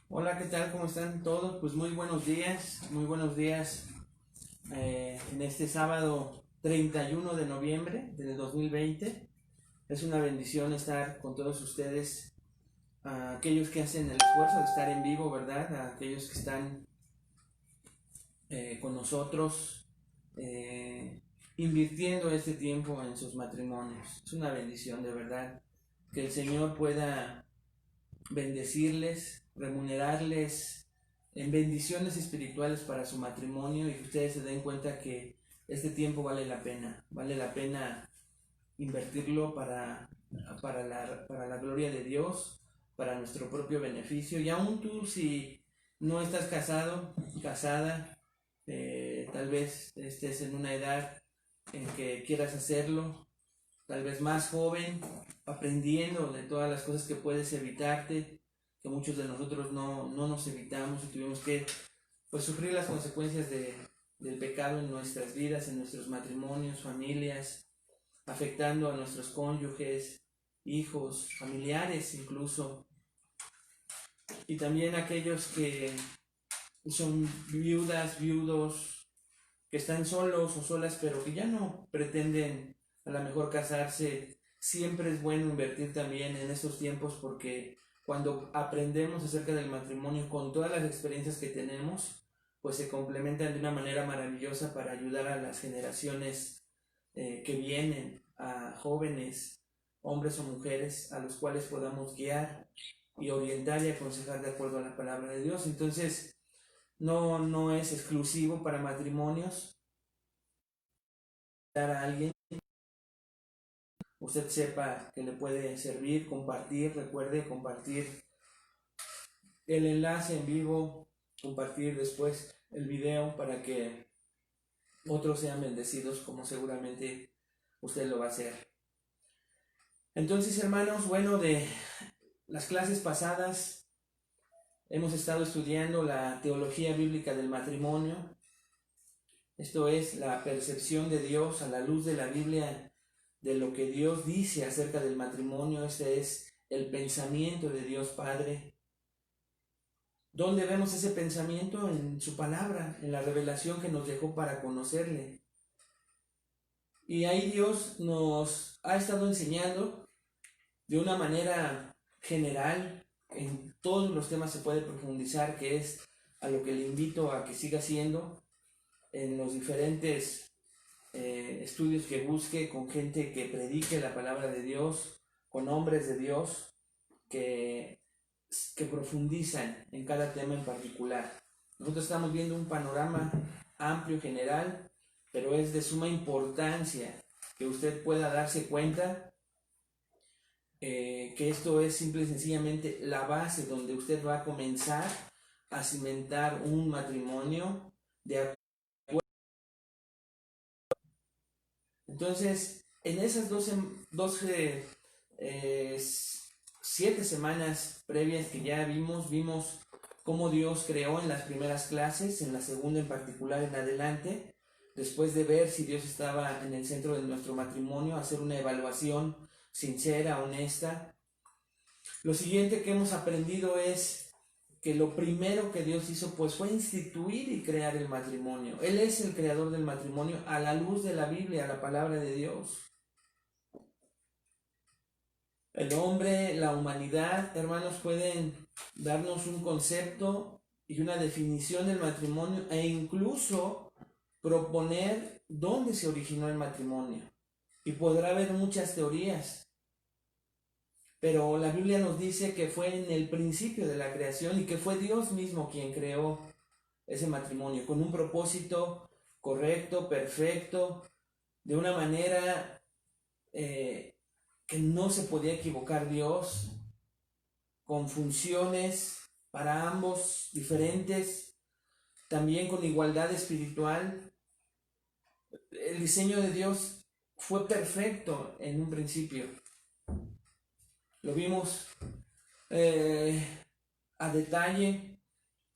Hola, ¿qué tal? ¿Cómo están todos? Pues muy buenos días, en este sábado 31 de noviembre del 2020. Es una bendición estar con todos ustedes, a aquellos que hacen el esfuerzo de estar en vivo, ¿verdad? A aquellos que están con nosotros, eh, invirtiendo este tiempo en sus matrimonios. Es una bendición, de verdad, que el Señor pueda bendecirles, remunerarles en bendiciones espirituales para su matrimonio, y que ustedes se den cuenta que este tiempo vale la pena invertirlo para la gloria de Dios, para nuestro propio beneficio. Y aún tú, si no estás casado, casada, tal vez estés en una edad en que quieras hacerlo, tal vez más joven, aprendiendo de todas las cosas que puedes evitarte, que muchos de nosotros no nos evitamos y tuvimos que, pues, sufrir las consecuencias del pecado en nuestras vidas, en nuestros matrimonios, familias, afectando a nuestros cónyuges, hijos, familiares incluso, y también aquellos que son viudas, viudos, que están solos o solas, pero que ya no pretenden a lo mejor casarse. Siempre es bueno invertir también en estos tiempos, porque cuando aprendemos acerca del matrimonio con todas las experiencias que tenemos, pues se complementan de una manera maravillosa para ayudar a las generaciones que vienen, a jóvenes, hombres o mujeres, a los cuales podamos guiar y orientar y aconsejar de acuerdo a la palabra de Dios. Entonces, no es exclusivo para matrimonios. A alguien, usted sepa que le puede servir, compartir, recuerde compartir el enlace en vivo, compartir después el video para que otros sean bendecidos, como seguramente usted lo va a hacer. Entonces, hermanos, bueno, de las clases pasadas hemos estado estudiando la teología bíblica del matrimonio. Esto es la percepción de Dios a la luz de la Biblia, de lo que Dios dice acerca del matrimonio. Este es el pensamiento de Dios Padre. ¿Dónde vemos ese pensamiento? En su palabra, en la revelación que nos dejó para conocerle. Y ahí Dios nos ha estado enseñando de una manera general. En todos los temas se puede profundizar, que es a lo que le invito a que siga haciendo en los diferentes estudios que busque, con gente que predique la palabra de Dios, con hombres de Dios que, que profundizan en cada tema en particular. Nosotros estamos viendo un panorama amplio, general, pero es de suma importancia que usted pueda darse cuenta que esto es simple y sencillamente la base donde usted va a comenzar a cimentar un matrimonio de. Entonces, en esas 7 semanas previas que ya vimos cómo Dios creó en las primeras clases, en la segunda en particular en adelante, después de ver si Dios estaba en el centro de nuestro matrimonio, hacer una evaluación sincera, honesta. Lo siguiente que hemos aprendido es que lo primero que Dios hizo pues fue instituir y crear el matrimonio. Él es el creador del matrimonio a la luz de la Biblia, a la palabra de Dios. El hombre, la humanidad, hermanos, pueden darnos un concepto y una definición del matrimonio, e incluso proponer dónde se originó el matrimonio. Y podrá haber muchas teorías, pero la Biblia nos dice que fue en el principio de la creación y que fue Dios mismo quien creó ese matrimonio con un propósito correcto, perfecto, de una manera que no se podía equivocar Dios, con funciones para ambos diferentes, también con igualdad espiritual. El diseño de Dios fue perfecto en un principio. Lo vimos a detalle,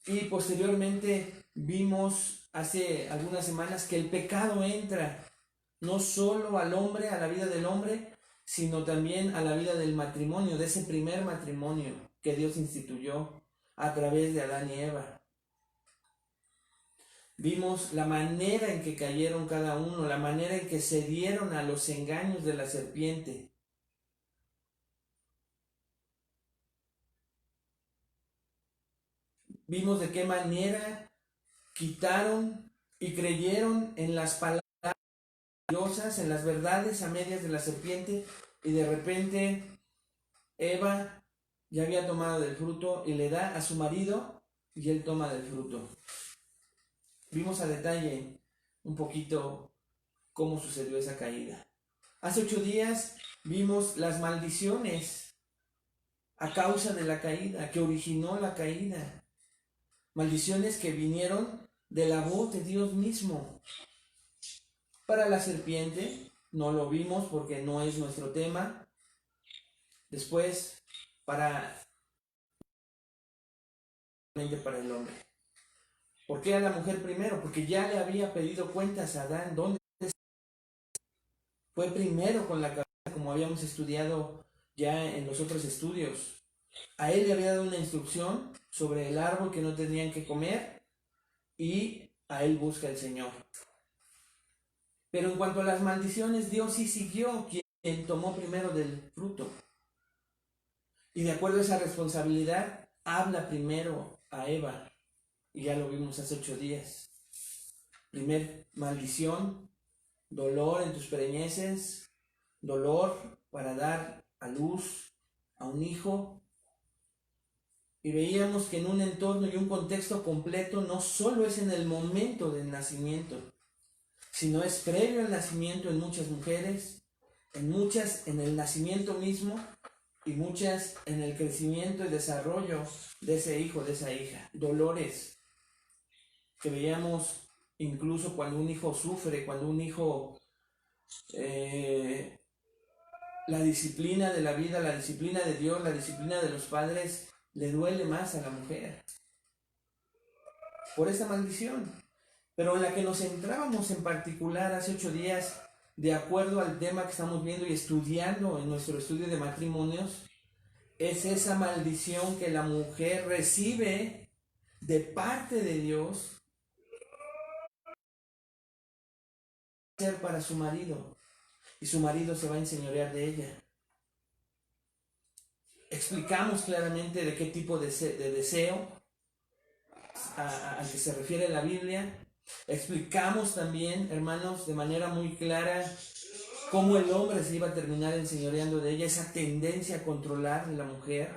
y posteriormente vimos hace algunas semanas que el pecado entra no solo al hombre, a la vida del hombre, sino también a la vida del matrimonio, de ese primer matrimonio que Dios instituyó. a través de Adán y Eva. Vimos la manera en que cayeron cada uno, la manera en que cedieron a los engaños de la serpiente. Vimos de qué manera quitaron y creyeron en las palabras diosas, en las verdades a medias de la serpiente, y de repente Eva ya había tomado del fruto y le da a su marido y él toma del fruto. Vimos a detalle un poquito cómo sucedió esa caída. Hace 8 días vimos las maldiciones a causa de la caída, que originó la caída. Maldiciones que vinieron de la voz de Dios mismo. Para la serpiente, no lo vimos porque no es nuestro tema. Después, para el hombre. ¿Por qué a la mujer primero? Porque ya le había pedido cuentas a Adán. ¿Dónde fue primero con la cabeza, como habíamos estudiado ya en los otros estudios? A él le había dado una instrucción sobre el árbol que no tenían que comer y a él busca el Señor. Pero en cuanto a las maldiciones, Dios sí siguió quien tomó primero del fruto. Y de acuerdo a esa responsabilidad, habla primero a Eva. Y ya lo vimos hace 8 días. Primer maldición, dolor en tus preñeces, dolor para dar a luz a un hijo. Y veíamos que en un entorno y un contexto completo no solo es en el momento del nacimiento, sino es previo al nacimiento en muchas mujeres, en muchas en el nacimiento mismo y muchas en el crecimiento y desarrollo de ese hijo, de esa hija. Dolores que veíamos incluso cuando un hijo sufre, cuando un hijo, la disciplina de la vida, la disciplina de Dios, la disciplina de los padres, le duele más a la mujer por esta maldición. Pero en la que nos centrábamos en particular hace 8 días, de acuerdo al tema que estamos viendo y estudiando en nuestro estudio de matrimonios, es esa maldición que la mujer recibe de parte de Dios para su marido, y su marido se va a enseñorear de ella. Explicamos claramente de qué tipo de deseo al que se refiere la Biblia. Explicamos también, hermanos, de manera muy clara cómo el hombre se iba a terminar enseñoreando de ella, esa tendencia a controlar de la mujer,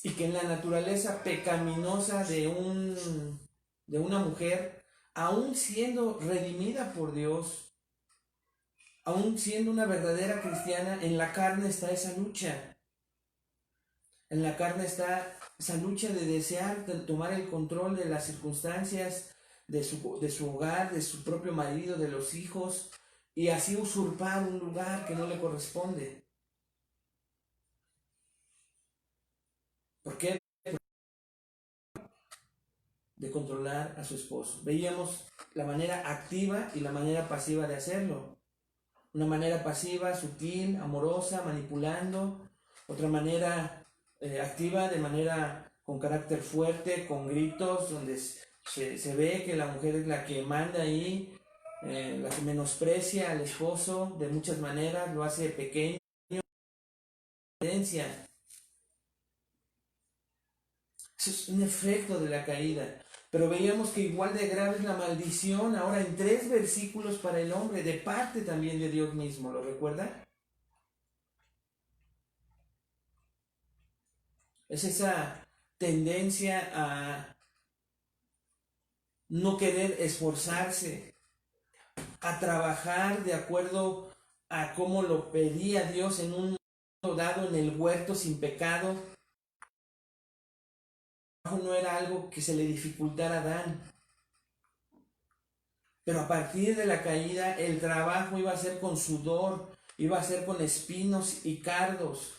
y que en la naturaleza pecaminosa de una mujer, aún siendo redimida por Dios, aún siendo una verdadera cristiana, en la carne está esa lucha. En la carne está esa lucha de desear de tomar el control de las circunstancias de su hogar, de su propio marido, de los hijos, y así usurpar un lugar que no le corresponde. ¿Por qué? De controlar a su esposo. Veíamos la manera activa y la manera pasiva de hacerlo. Una manera pasiva, sutil, amorosa, manipulando. Otra manera activa, de manera con carácter fuerte, con gritos, donde se ve que la mujer es la que manda ahí, la que menosprecia al esposo de muchas maneras, lo hace pequeño. Eso es un efecto de la caída. Pero veíamos que igual de grave es la maldición, ahora en 3 versículos para el hombre, de parte también de Dios mismo, ¿lo recuerda? Es esa tendencia a no querer esforzarse, a trabajar de acuerdo a cómo lo pedía Dios en un momento dado en el huerto sin pecado. No era algo que se le dificultara a Adán. Pero a partir de la caída, el trabajo iba a ser con sudor, iba a ser con espinos y cardos.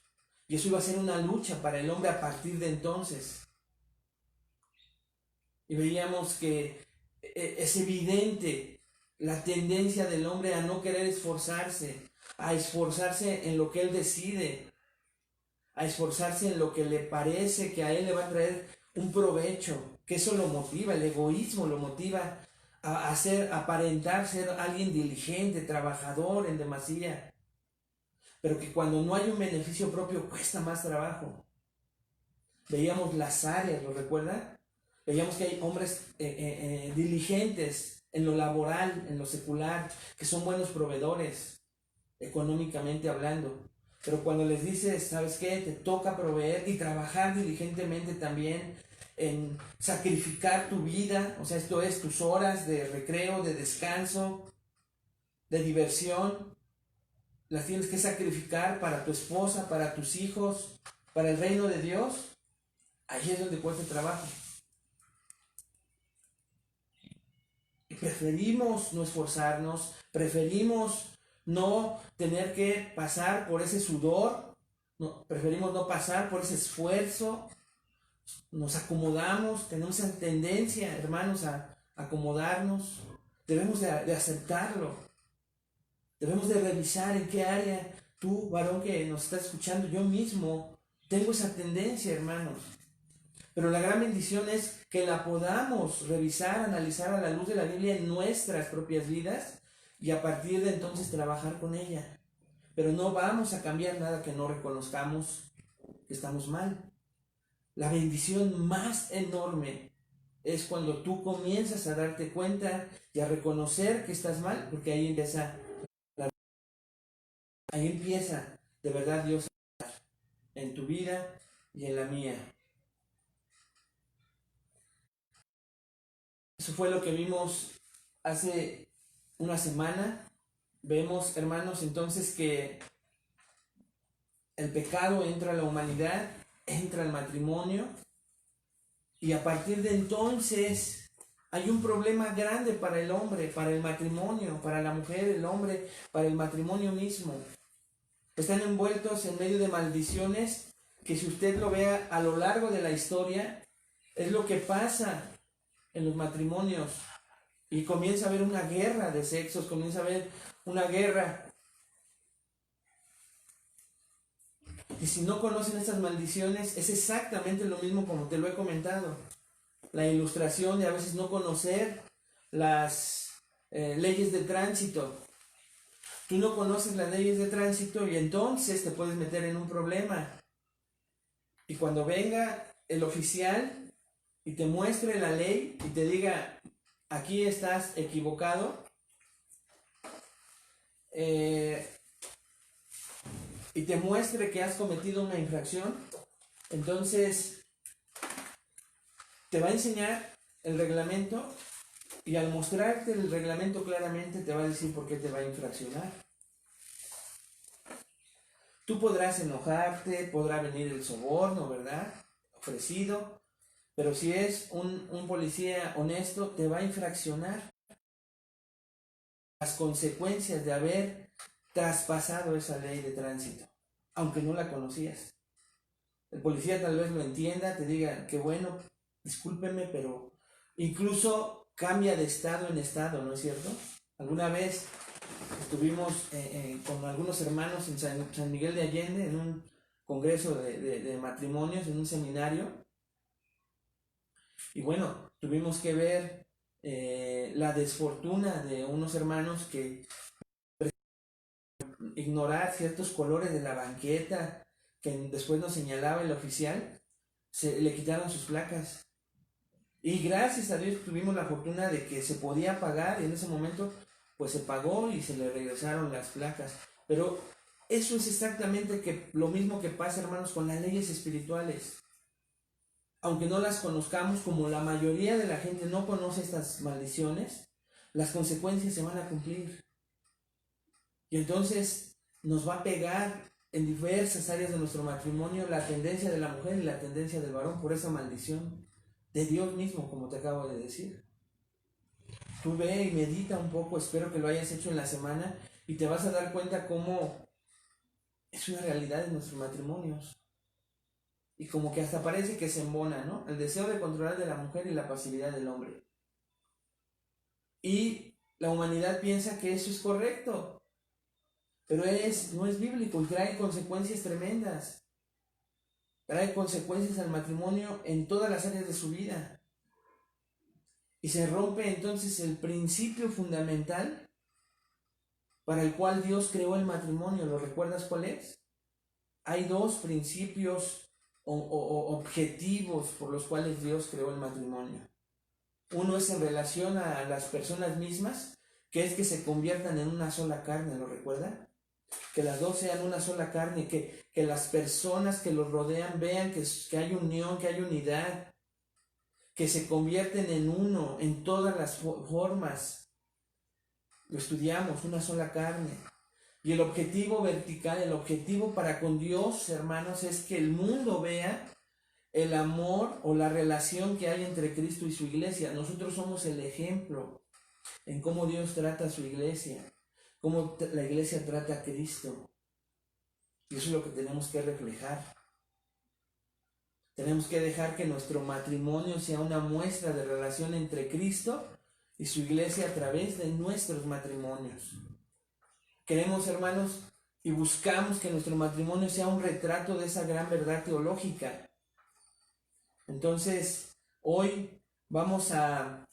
Y eso iba a ser una lucha para el hombre a partir de entonces. Y veíamos que es evidente la tendencia del hombre a no querer esforzarse, a esforzarse en lo que él decide, a esforzarse en lo que le parece que a él le va a traer un provecho, que eso lo motiva, el egoísmo lo motiva a aparentar ser alguien diligente, trabajador en demasía, pero que cuando no hay un beneficio propio cuesta más trabajo. Veíamos las áreas, ¿lo recuerdan? Veíamos que hay hombres diligentes en lo laboral, en lo secular, que son buenos proveedores, económicamente hablando. Pero cuando les dices, ¿sabes qué? Te toca proveer y trabajar diligentemente también en sacrificar tu vida, o sea, esto es tus horas de recreo, de descanso, de diversión, las tienes que sacrificar para tu esposa, para tus hijos, para el reino de Dios. Ahí es donde cuesta trabajo. Y preferimos no esforzarnos, preferimos no tener que pasar por ese sudor, no, preferimos no pasar por ese esfuerzo, nos acomodamos, tenemos esa tendencia, hermanos, a acomodarnos, debemos de aceptarlo, debemos de revisar en qué área tú, varón que nos está escuchando, yo mismo, tengo esa tendencia, hermanos. Pero la gran bendición es que la podamos revisar, analizar a la luz de la Biblia en nuestras propias vidas y a partir de entonces trabajar con ella. Pero no vamos a cambiar nada que no reconozcamos que estamos mal. La bendición más enorme es cuando tú comienzas a darte cuenta y a reconocer que estás mal, porque ahí empieza de verdad Dios en tu vida y en la mía. Eso fue lo que vimos hace una semana. Vemos, hermanos, entonces que el pecado entra a la humanidad, entra al matrimonio, y a partir de entonces hay un problema grande para el hombre, para el matrimonio, para la mujer, el hombre, para el matrimonio mismo. Están envueltos en medio de maldiciones que, si usted lo vea a lo largo de la historia, es lo que pasa en los matrimonios. Y comienza a haber una guerra de sexos, comienza a haber una guerra. Y si no conocen estas maldiciones, es exactamente lo mismo como te lo he comentado. La ilustración de a veces no conocer las leyes de tránsito. Tú no conoces las leyes de tránsito y entonces te puedes meter en un problema. Y cuando venga el oficial y te muestre la ley y te diga, aquí estás equivocado, y te muestre que has cometido una infracción, entonces te va a enseñar el reglamento y al mostrarte el reglamento claramente te va a decir por qué te va a infraccionar. Tú podrás enojarte, podrá venir el soborno, ¿verdad? Ofrecido, pero si es un policía honesto, te va a infraccionar. Las consecuencias de haber traspasado esa ley de tránsito, aunque no la conocías. El policía tal vez lo entienda, te diga, qué bueno, discúlpeme, pero incluso cambia de estado en estado, ¿no es cierto? Alguna vez estuvimos con algunos hermanos en San Miguel de Allende en un congreso de matrimonios, en un seminario, y bueno, tuvimos que ver la desfortuna de unos hermanos que ignorar ciertos colores de la banqueta que después nos señalaba el oficial, le quitaron sus placas. Y gracias a Dios tuvimos la fortuna de que se podía pagar y en ese momento pues se pagó y se le regresaron las placas. Pero eso es exactamente lo mismo que pasa, hermanos, con las leyes espirituales. Aunque no las conozcamos, como la mayoría de la gente no conoce estas maldiciones, las consecuencias se van a cumplir. Y entonces nos va a pegar en diversas áreas de nuestro matrimonio la tendencia de la mujer y la tendencia del varón por esa maldición de Dios mismo, como te acabo de decir. Tú ve y medita un poco, espero que lo hayas hecho en la semana y te vas a dar cuenta cómo es una realidad en nuestros matrimonios. Y como que hasta parece que se embona, ¿no? El deseo de controlar de la mujer y la pasividad del hombre. Y la humanidad piensa que eso es correcto, pero no es bíblico y trae consecuencias tremendas. trae consecuencias al matrimonio en todas las áreas de su vida. Y se rompe entonces el principio fundamental para el cual Dios creó el matrimonio. ¿Lo recuerdas cuál es? Hay dos principios o objetivos por los cuales Dios creó el matrimonio. Uno es en relación a las personas mismas, que es que se conviertan en una sola carne, ¿lo recuerdan? Que las dos sean una sola carne, que las personas que los rodean vean que hay unión, que hay unidad, que se convierten en uno en todas las formas. Lo estudiamos, una sola carne. Y el objetivo vertical, el objetivo para con Dios, hermanos, es que el mundo vea el amor o la relación que hay entre Cristo y su iglesia. Nosotros somos el ejemplo en cómo Dios trata a su iglesia, cómo la iglesia trata a Cristo. Y eso es lo que tenemos que reflejar. Tenemos que dejar que nuestro matrimonio sea una muestra de relación entre Cristo y su iglesia a través de nuestros matrimonios. Queremos, hermanos, y buscamos que nuestro matrimonio sea un retrato de esa gran verdad teológica. Entonces, hoy vamos a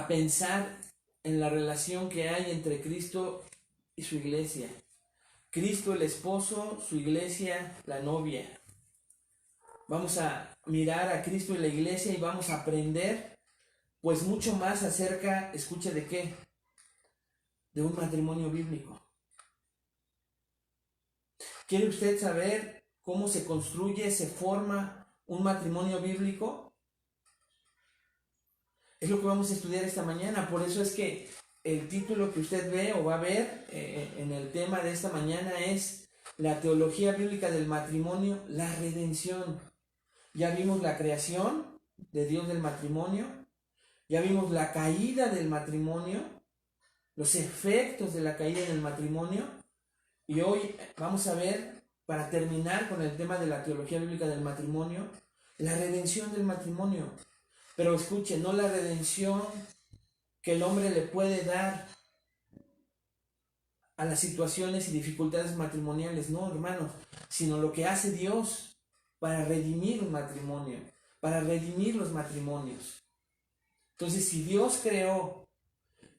pensar en la relación que hay entre Cristo y su iglesia. Cristo el esposo, su iglesia la novia. Vamos a mirar a Cristo y la iglesia y vamos a aprender pues mucho más acerca, escuche de qué, de un matrimonio bíblico. ¿Quiere usted saber cómo se construye, se forma un matrimonio bíblico? Es lo que vamos a estudiar esta mañana. Por eso es que el título que usted ve o va a ver en el tema de esta mañana es la teología bíblica del matrimonio, la redención. Ya vimos la creación de Dios del matrimonio, ya vimos la caída del matrimonio, los efectos de la caída del matrimonio, y hoy vamos a ver, para terminar con el tema de la teología bíblica del matrimonio, la redención del matrimonio. Pero escuche, no la redención que el hombre le puede dar a las situaciones y dificultades matrimoniales, no, hermanos, sino lo que hace Dios para redimir un matrimonio, para redimir los matrimonios. Entonces, si Dios creó,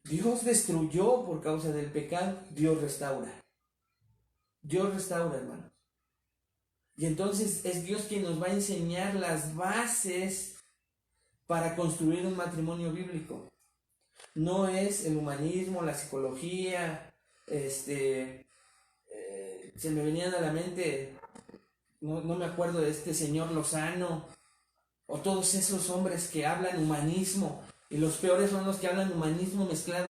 Dios destruyó por causa del pecado, Dios restaura. Dios restaura, hermanos. Y entonces es Dios quien nos va a enseñar las bases para construir un matrimonio bíblico. No es el humanismo, la psicología, se me venían a la mente, no me acuerdo de este señor Lozano, o todos esos hombres que hablan humanismo, y los peores son los que hablan humanismo mezclado.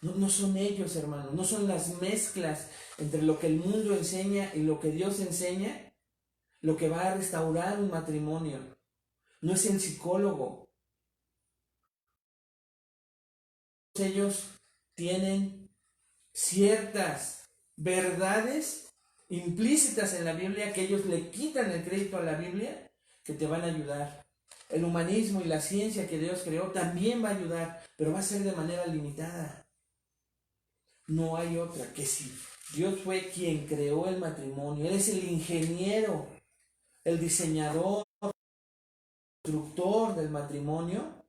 No son ellos, hermanos, no son las mezclas entre lo que el mundo enseña y lo que Dios enseña, lo que va a restaurar un matrimonio. No es el psicólogo. Ellos tienen ciertas verdades implícitas en la Biblia que ellos le quitan el crédito a la Biblia, que te van a ayudar. El humanismo y la ciencia que Dios creó también va a ayudar, pero va a ser de manera limitada. No hay otra, que si Dios fue quien creó el matrimonio, Él es el ingeniero, el diseñador, el constructor del matrimonio,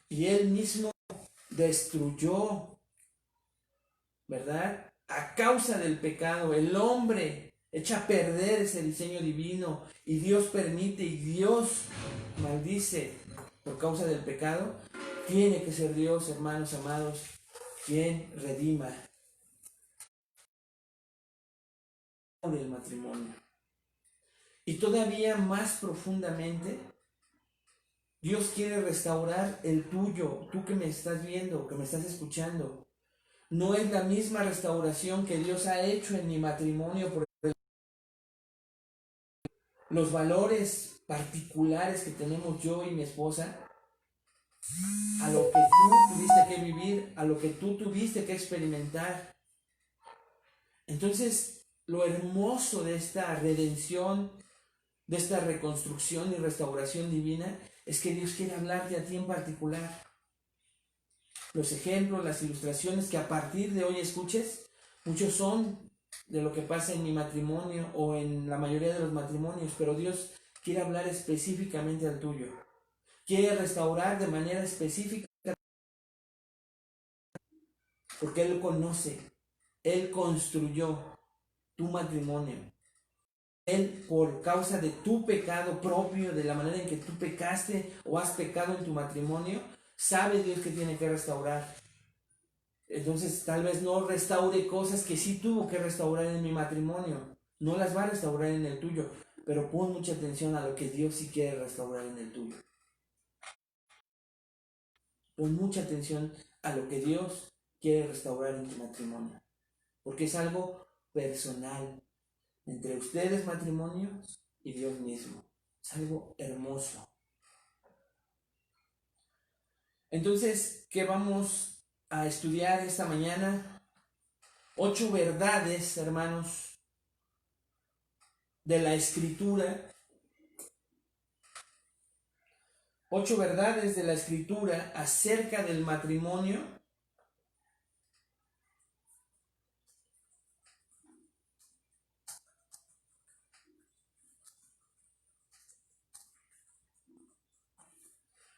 y Él mismo destruyó, ¿verdad? A causa del pecado, el hombre echa a perder ese diseño divino, y Dios permite y Dios maldice por causa del pecado. Tiene que ser Dios, hermanos amados, quien redima el matrimonio. Y todavía más profundamente, Dios quiere restaurar el tuyo, tú que me estás viendo, que me estás escuchando. No es la misma restauración que Dios ha hecho en mi matrimonio por los valores particulares que tenemos yo y mi esposa, a lo que tú tuviste que vivir, a lo que tú tuviste que experimentar. Entonces, lo hermoso de esta redención, de esta reconstrucción y restauración divina, es que Dios quiere hablarte a ti en particular. Los ejemplos, las ilustraciones que a partir de hoy escuches, Muchos son de lo que pasa en mi matrimonio o en la mayoría de los matrimonios, pero Dios quiere hablar específicamente al tuyo. Quiere restaurar de manera específica porque Él conoce, Él construyó tu matrimonio. Él, por causa de tu pecado propio, de la manera en que tú pecaste o has pecado en tu matrimonio, sabe Dios que tiene que restaurar. Entonces tal vez no restaure cosas que sí tuvo que restaurar en mi matrimonio. No las va a restaurar en el tuyo, pero pon mucha atención a lo que Dios sí quiere restaurar en el tuyo. Pon mucha atención a lo que Dios quiere restaurar en tu matrimonio, porque es algo personal entre ustedes, matrimonios, y Dios mismo. Es algo hermoso. Entonces, ¿qué vamos a estudiar esta mañana? 8 verdades, hermanos, de la Escritura. 8 verdades de la Escritura acerca del matrimonio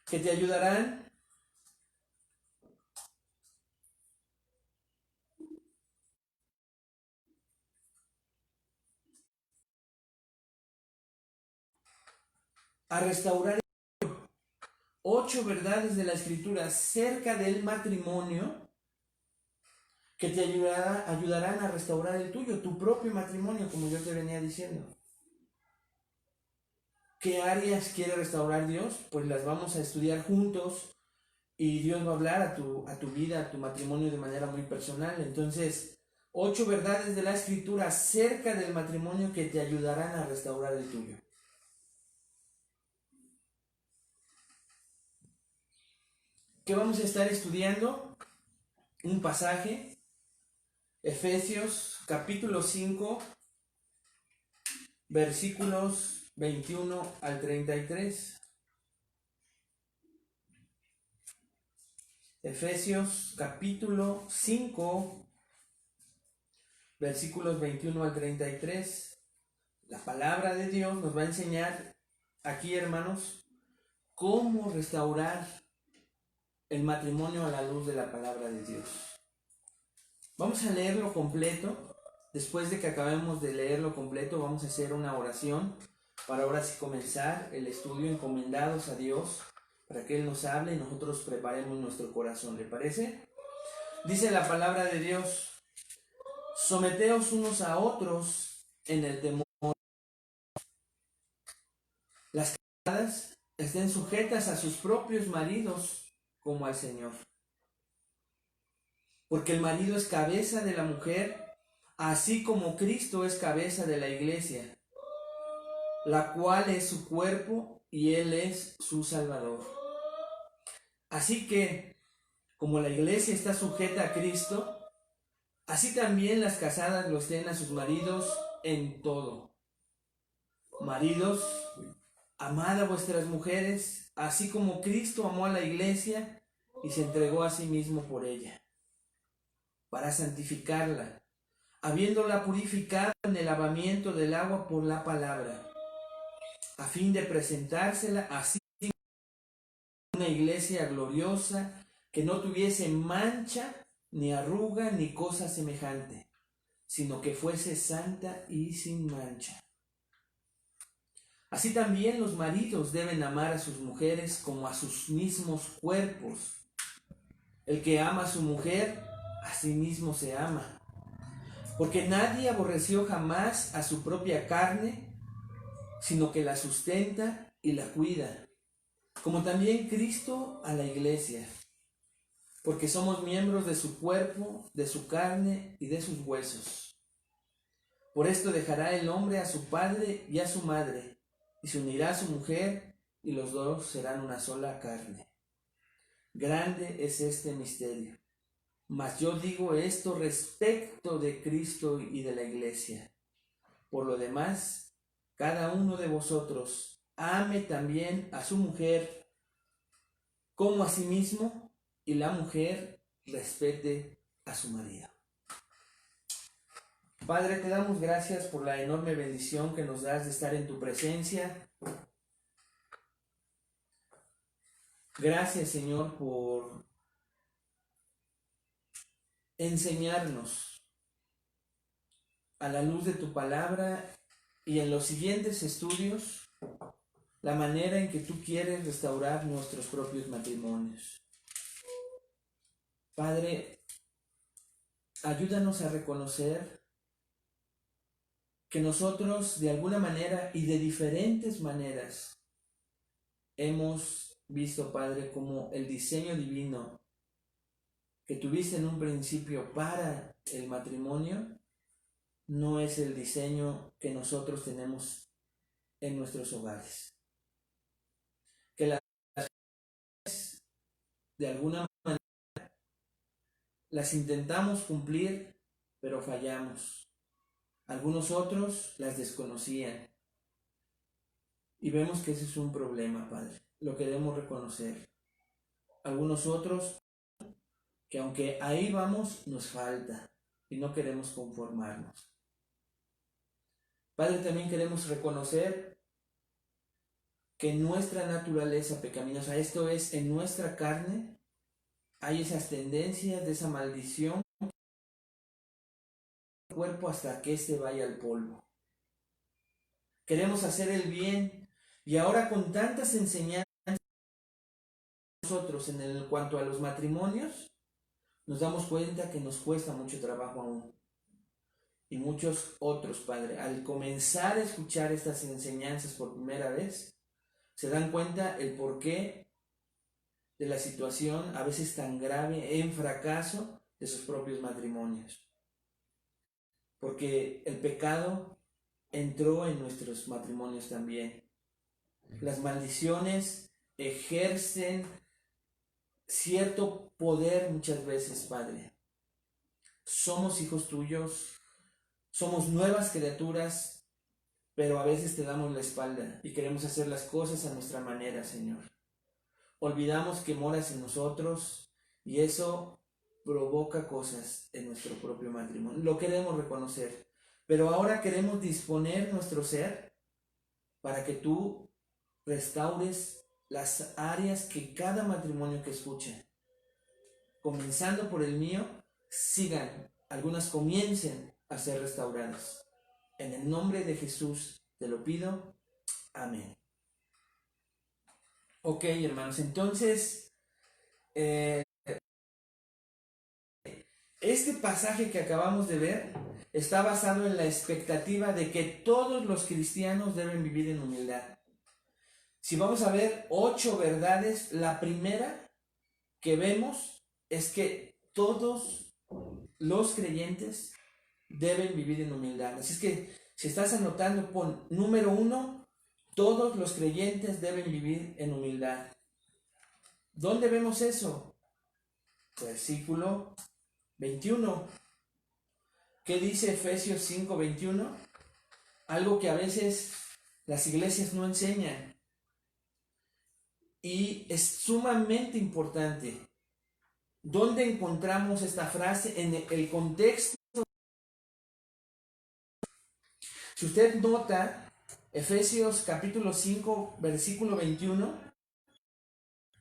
que te ayudarán a restaurar. 8 verdades de la Escritura acerca del matrimonio que te ayudarán a restaurar el tuyo, tu propio matrimonio, como yo te venía diciendo. ¿Qué áreas quiere restaurar Dios? Pues las vamos a estudiar juntos y Dios va a hablar a tu vida, a tu matrimonio de manera muy personal. Entonces, 8 verdades de la Escritura acerca del matrimonio que te ayudarán a restaurar el tuyo. ¿Qué vamos a estar estudiando? Un pasaje, Efesios capítulo 5, versículos 21 al 33. Efesios capítulo 5, versículos 21 al 33. La palabra de Dios nos va a enseñar aquí, hermanos, cómo restaurar el matrimonio a la luz de la palabra de Dios. Vamos a leerlo completo. Después de que acabemos de leerlo completo, vamos a hacer una oración para ahora sí comenzar el estudio, encomendados a Dios, para que Él nos hable y nosotros preparemos nuestro corazón. ¿Le parece? Dice la palabra de Dios: someteos unos a otros en el temor. Las casadas estén sujetas a sus propios maridos como al Señor. Porque el marido es cabeza de la mujer, así como Cristo es cabeza de la iglesia, la cual es su cuerpo y Él es su Salvador. Así que, como la iglesia está sujeta a Cristo, así también las casadas lo estén a sus maridos en todo. Maridos, amad a vuestras mujeres, así como Cristo amó a la iglesia y se entregó a sí mismo por ella, para santificarla, habiéndola purificado en el lavamiento del agua por la palabra, a fin de presentársela así una iglesia gloriosa, que no tuviese mancha, ni arruga, ni cosa semejante, sino que fuese santa y sin mancha. Así también los maridos deben amar a sus mujeres como a sus mismos cuerpos. El que ama a su mujer, a sí mismo se ama. Porque nadie aborreció jamás a su propia carne, sino que la sustenta y la cuida, como también Cristo a la iglesia, porque somos miembros de su cuerpo, de su carne y de sus huesos. Por esto dejará el hombre a su padre y a su madre, y se unirá a su mujer, y los dos serán una sola carne. Grande es este misterio. Mas yo digo esto respecto de Cristo y de la iglesia. Por lo demás, cada uno de vosotros ame también a su mujer como a sí mismo, y la mujer respete a su marido. Padre, te damos gracias por la enorme bendición que nos das de estar en tu presencia. Gracias, Señor, por enseñarnos a la luz de tu palabra y en los siguientes estudios la manera en que tú quieres restaurar nuestros propios matrimonios. Padre, ayúdanos a reconocer que nosotros de alguna manera y de diferentes maneras hemos visto, Padre, como el diseño divino que tuviste en un principio para el matrimonio no es el diseño que nosotros tenemos en nuestros hogares. Que las de alguna manera las intentamos cumplir, pero fallamos. Algunos otros las desconocían. Y vemos que ese es un problema, Padre. Lo queremos reconocer. Algunos otros que aunque ahí vamos, nos falta y no queremos conformarnos. Padre, también queremos reconocer que en nuestra naturaleza pecaminosa, esto es, en nuestra carne, hay esas tendencias de esa maldición del cuerpo hasta que éste vaya al polvo. Queremos hacer el bien y ahora con tantas enseñanzas nosotros en cuanto a los matrimonios, nos damos cuenta que nos cuesta mucho trabajo aún. Y muchos otros, Padre, al comenzar a escuchar estas enseñanzas por primera vez, se dan cuenta el porqué de la situación a veces tan grave en fracaso de sus propios matrimonios. Porque el pecado entró en nuestros matrimonios también. Las maldiciones ejercen cierto poder muchas veces, Padre. Somos hijos tuyos, somos nuevas criaturas, pero a veces te damos la espalda y queremos hacer las cosas a nuestra manera, Señor. Olvidamos que moras en nosotros y eso provoca cosas en nuestro propio matrimonio. Lo queremos reconocer, pero ahora queremos disponer nuestro ser para que tú restaures las áreas que cada matrimonio que escuche, comenzando por el mío, sigan, algunas comiencen a ser restauradas. En el nombre de Jesús te lo pido. Amén. Ok, hermanos, entonces, este pasaje que acabamos de ver está basado en la expectativa de que todos los cristianos deben vivir en humildad. Si vamos a ver 8 verdades, la primera que vemos es que todos los creyentes deben vivir en humildad. Así es que si estás anotando, pon número 1, todos los creyentes deben vivir en humildad. ¿Dónde vemos eso? Versículo 21. ¿Qué dice Efesios 5:21? Algo que a veces las iglesias no enseñan. Y es sumamente importante. ¿Dónde encontramos esta frase? En el contexto. Si usted nota, Efesios capítulo 5, versículo 21,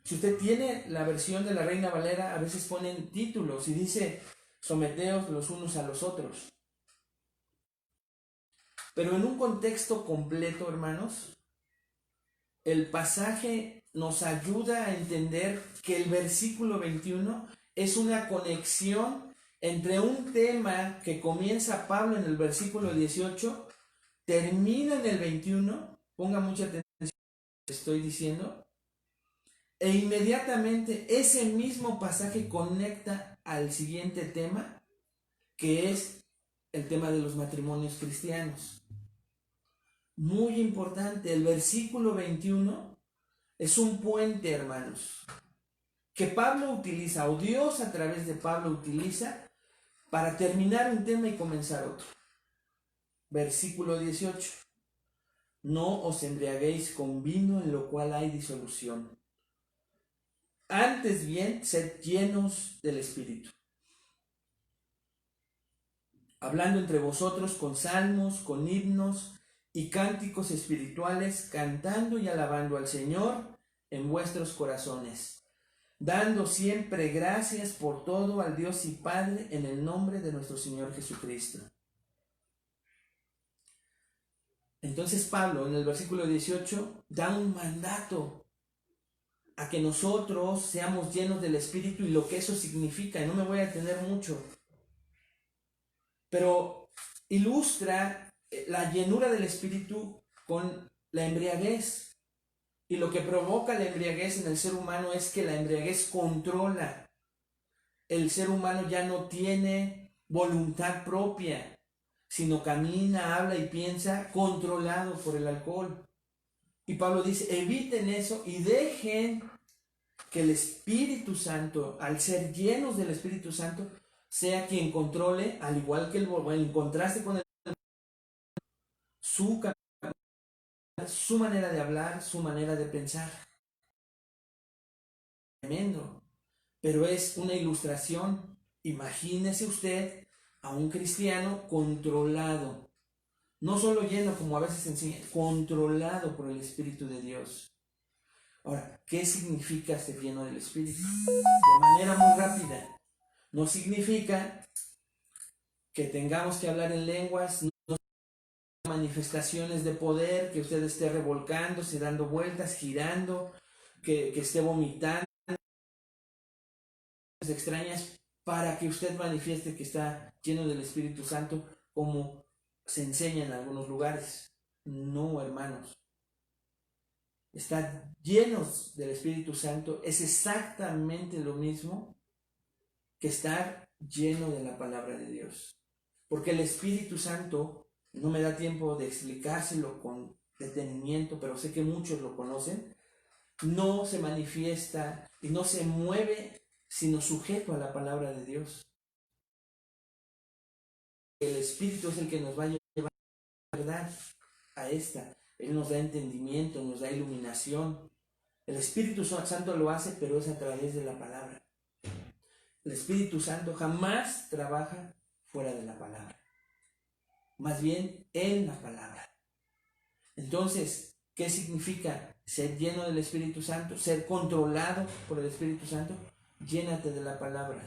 si usted tiene la versión de la Reina Valera, a veces ponen títulos y dice, someteos los unos a los otros. Pero en un contexto completo, hermanos, el pasaje nos ayuda a entender que el versículo 21 es una conexión entre un tema que comienza Pablo en el versículo 18, termina en el 21, ponga mucha atención a lo que estoy diciendo, e inmediatamente ese mismo pasaje conecta al siguiente tema, que es el tema de los matrimonios cristianos. Muy importante, el versículo 21 es un puente, hermanos, que Pablo utiliza, o Dios a través de Pablo utiliza, para terminar un tema y comenzar otro. Versículo 18. No os embriaguéis con vino en lo cual hay disolución. Antes bien, sed llenos del Espíritu. hablando entre vosotros con salmos, con himnos y cánticos espirituales, cantando y alabando al Señor en vuestros corazones, dando siempre gracias por todo al Dios y Padre en el nombre de nuestro Señor Jesucristo. Entonces Pablo en el versículo 18 da un mandato a que nosotros seamos llenos del Espíritu y lo que eso significa. Y no me voy a detener mucho, pero ilustra la llenura del Espíritu con la embriaguez. Y lo que provoca la embriaguez en el ser humano es que la embriaguez controla. El ser humano ya no tiene voluntad propia, sino camina, habla y piensa controlado por el alcohol. Y Pablo dice, eviten eso y dejen que el Espíritu Santo, al ser llenos del Espíritu Santo, sea quien controle, al igual que en contraste con su manera de hablar, su manera de pensar. Tremendo. Pero es una ilustración. Imagínese usted a un cristiano controlado, no solo lleno como a veces se enseña, controlado por el Espíritu de Dios. Ahora, ¿qué significa ser lleno del Espíritu? De manera muy rápida, no significa que tengamos que hablar en lenguas, no manifestaciones de poder, que usted esté revolcándose, dando vueltas, girando, que esté vomitando extrañas para que usted manifieste que está lleno del Espíritu Santo, como se enseña en algunos lugares. No, hermanos. Estar llenos del Espíritu Santo es exactamente lo mismo que estar lleno de la palabra de Dios. Porque el Espíritu Santo, no me da tiempo de explicárselo con detenimiento, pero sé que muchos lo conocen, no se manifiesta y no se mueve sino sujeto a la palabra de Dios. El Espíritu es el que nos va a llevar a la verdad, a esta. Él nos da entendimiento, nos da iluminación. El Espíritu Santo lo hace, pero es a través de la palabra. El Espíritu Santo jamás trabaja fuera de la palabra. Más bien en la palabra. Entonces, ¿qué significa ser lleno del Espíritu Santo? Ser controlado por el Espíritu Santo. Llénate de la palabra.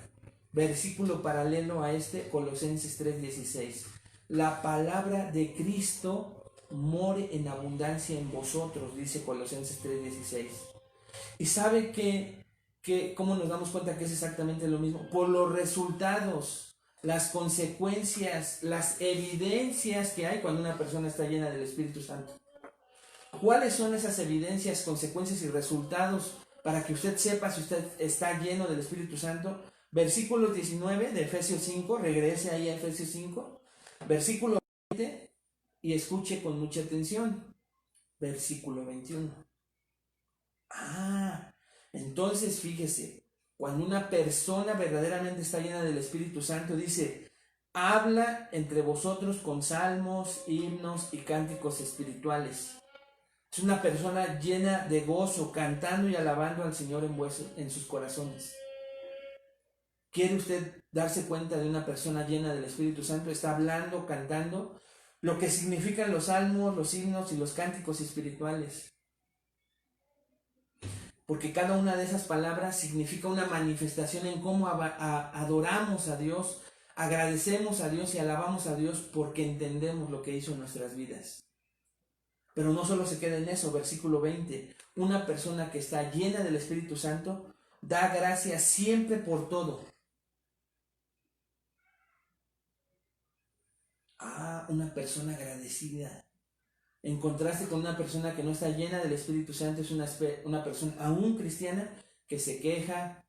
Versículo paralelo a este, Colosenses 3:16. La palabra de Cristo more en abundancia en vosotros, dice Colosenses 3:16. Y sabe que ¿cómo nos damos cuenta que es exactamente lo mismo? Por los resultados, las consecuencias, las evidencias que hay cuando una persona está llena del Espíritu Santo. ¿Cuáles son esas evidencias, consecuencias y resultados para que usted sepa si usted está lleno del Espíritu Santo? Versículo 19 de Efesios 5, regrese ahí a Efesios 5, versículo 20 y escuche con mucha atención. Versículo 21. Entonces fíjese, cuando una persona verdaderamente está llena del Espíritu Santo, dice, habla entre vosotros con salmos, himnos y cánticos espirituales. Es una persona llena de gozo, cantando y alabando al Señor en sus corazones. ¿Quiere usted darse cuenta de una persona llena del Espíritu Santo? Está hablando, cantando, lo que significan los salmos, los himnos y los cánticos espirituales. Porque cada una de esas palabras significa una manifestación en cómo adoramos a Dios, agradecemos a Dios y alabamos a Dios porque entendemos lo que hizo en nuestras vidas. Pero no solo se queda en eso, versículo 20. Una persona que está llena del Espíritu Santo da gracias siempre por todo. Una persona agradecida. En contraste con una persona que no está llena del Espíritu Santo, es una persona aún cristiana que se queja,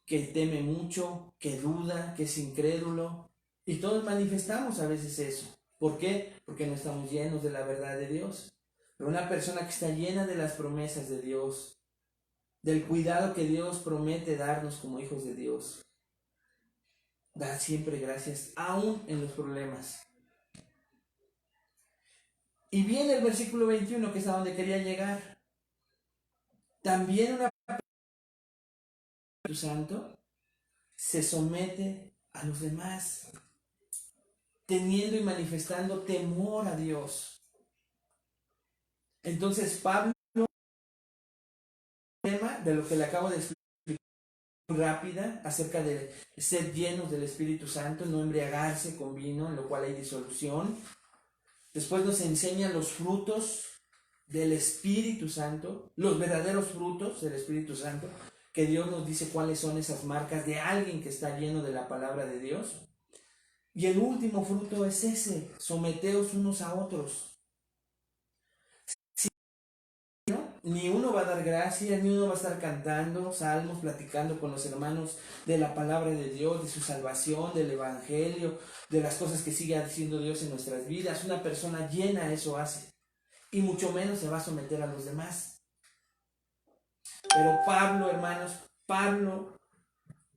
que teme mucho, que duda, que es incrédulo. Y todos manifestamos a veces eso. ¿Por qué? Porque no estamos llenos de la verdad de Dios. Pero una persona que está llena de las promesas de Dios, del cuidado que Dios promete darnos como hijos de Dios, da siempre gracias, aún en los problemas. Y viene el versículo 21, que es a donde quería llegar. También una persona del Espíritu Santo se somete a los demás. teniendo y manifestando temor a Dios. Entonces Pablo, tema de lo que le acabo de explicar rápida, acerca de ser llenos del Espíritu Santo, no embriagarse con vino, en lo cual hay disolución. Después nos enseña los frutos del Espíritu Santo, los verdaderos frutos del Espíritu Santo, que Dios nos dice cuáles son esas marcas de alguien que está lleno de la palabra de Dios. Y el último fruto es ese: someteos unos a otros. Ni uno va a dar gracias, ni uno va a estar cantando salmos, platicando con los hermanos de la palabra de Dios, de su salvación, del evangelio, de las cosas que sigue haciendo Dios en nuestras vidas. Una persona llena eso hace, y mucho menos se va a someter a los demás. Pero Pablo, hermanos,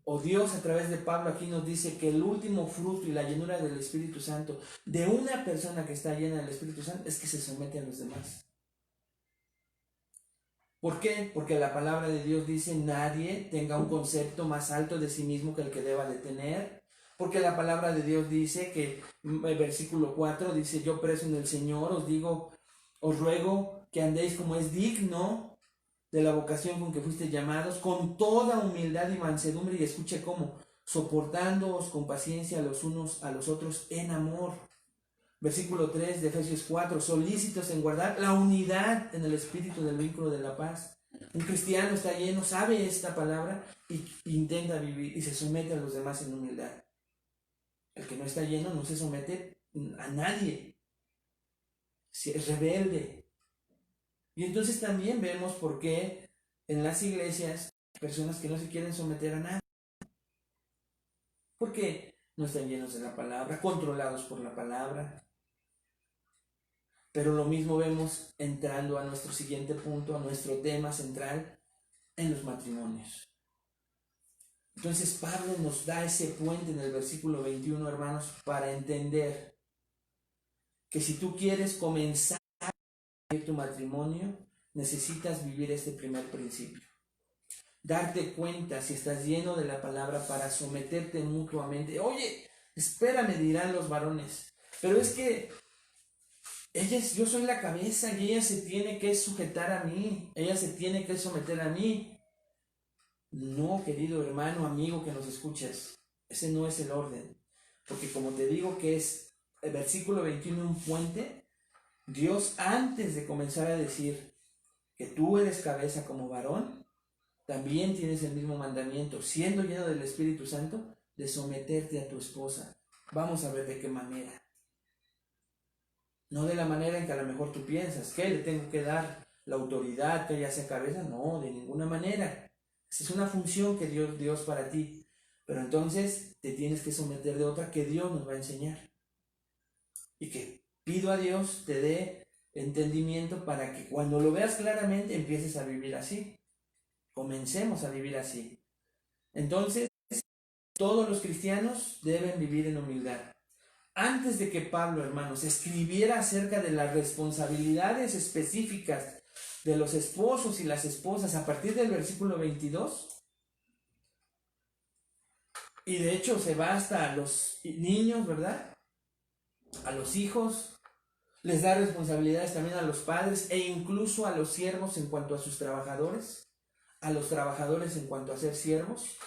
o Dios a través de Pablo aquí nos dice que el último fruto y la llenura del Espíritu Santo de una persona que está llena del Espíritu Santo es que se somete a los demás. ¿Por qué? Porque la palabra de Dios dice: nadie tenga un concepto más alto de sí mismo que el que deba de tener. Porque la palabra de Dios dice que, el versículo 4 dice: yo preso en el Señor, os ruego que andéis como es digno de la vocación con que fuisteis llamados, con toda humildad y mansedumbre, y escuche cómo, soportándoos con paciencia los unos a los otros en amor. Versículo 3 de Efesios 4, solícitos en guardar la unidad en el espíritu del vínculo de la paz. Un cristiano está lleno, sabe esta palabra y intenta vivir y se somete a los demás en humildad. El que no está lleno no se somete a nadie, es rebelde. Y entonces también vemos por qué en las iglesias hay personas que no se quieren someter a nadie, porque no están llenos de la palabra, controlados por la palabra. Pero lo mismo vemos entrando a nuestro siguiente punto, a nuestro tema central, en los matrimonios. Entonces Pablo nos da ese puente en el versículo 21, hermanos, para entender que si tú quieres comenzar a vivir tu matrimonio, necesitas vivir este primer principio. Darte cuenta si estás lleno de la palabra para someterte mutuamente. Oye, espérame, dirán los varones, pero es que yo soy la cabeza y ella se tiene que sujetar a mí, ella se tiene que someter a mí. No, querido hermano, amigo que nos escuchas, ese no es el orden. Porque como te digo que es el versículo 21 un puente, Dios, antes de comenzar a decir que tú eres cabeza como varón, también tienes el mismo mandamiento, siendo lleno del Espíritu Santo, de someterte a tu esposa. Vamos a ver de qué manera. No de la manera en que a lo mejor tú piensas, que le tengo que dar la autoridad, que ella sea cabeza. No, de ninguna manera. Esa es una función que dio Dios para ti. Pero entonces te tienes que someter de otra que Dios nos va a enseñar. Y que pido a Dios te dé entendimiento para que cuando lo veas claramente empieces a vivir así. Comencemos a vivir así. Entonces, todos los cristianos deben vivir en humildad. Antes de que Pablo, hermanos, escribiera acerca de las responsabilidades específicas de los esposos y las esposas a partir del versículo 22, y de hecho se va hasta a los niños, ¿verdad? A los hijos, les da responsabilidades también a los padres e incluso a los siervos en cuanto a sus trabajadores, a los trabajadores en cuanto a ser siervos.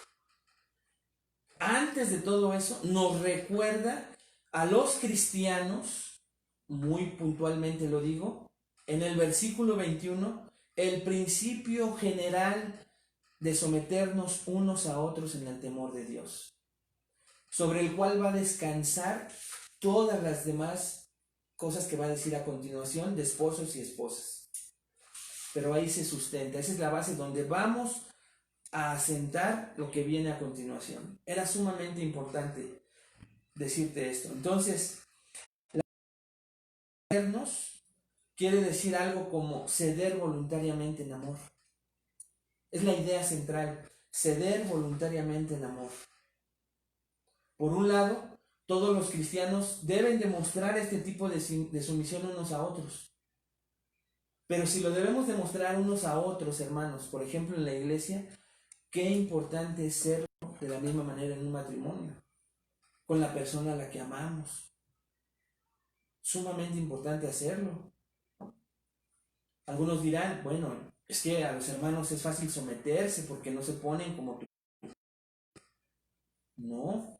Antes de todo eso, nos recuerda a los cristianos, muy puntualmente lo digo, en el versículo 21, el principio general de someternos unos a otros en el temor de Dios, sobre el cual va a descansar todas las demás cosas que va a decir a continuación de esposos y esposas. Pero ahí se sustenta, esa es la base donde vamos a asentar lo que viene a continuación. Era sumamente importante decirte esto. Entonces, cedernos quiere decir algo como ceder voluntariamente en amor. Es la idea central, ceder voluntariamente en amor. Por un lado, todos los cristianos deben demostrar este tipo de sumisión unos a otros. Pero si lo debemos demostrar unos a otros, hermanos, por ejemplo en la iglesia, qué importante es serlo de la misma manera en un matrimonio, con la persona a la que amamos. sumamente importante hacerlo. Algunos dirán, bueno, es que a los hermanos es fácil someterse porque no se ponen como tú. No,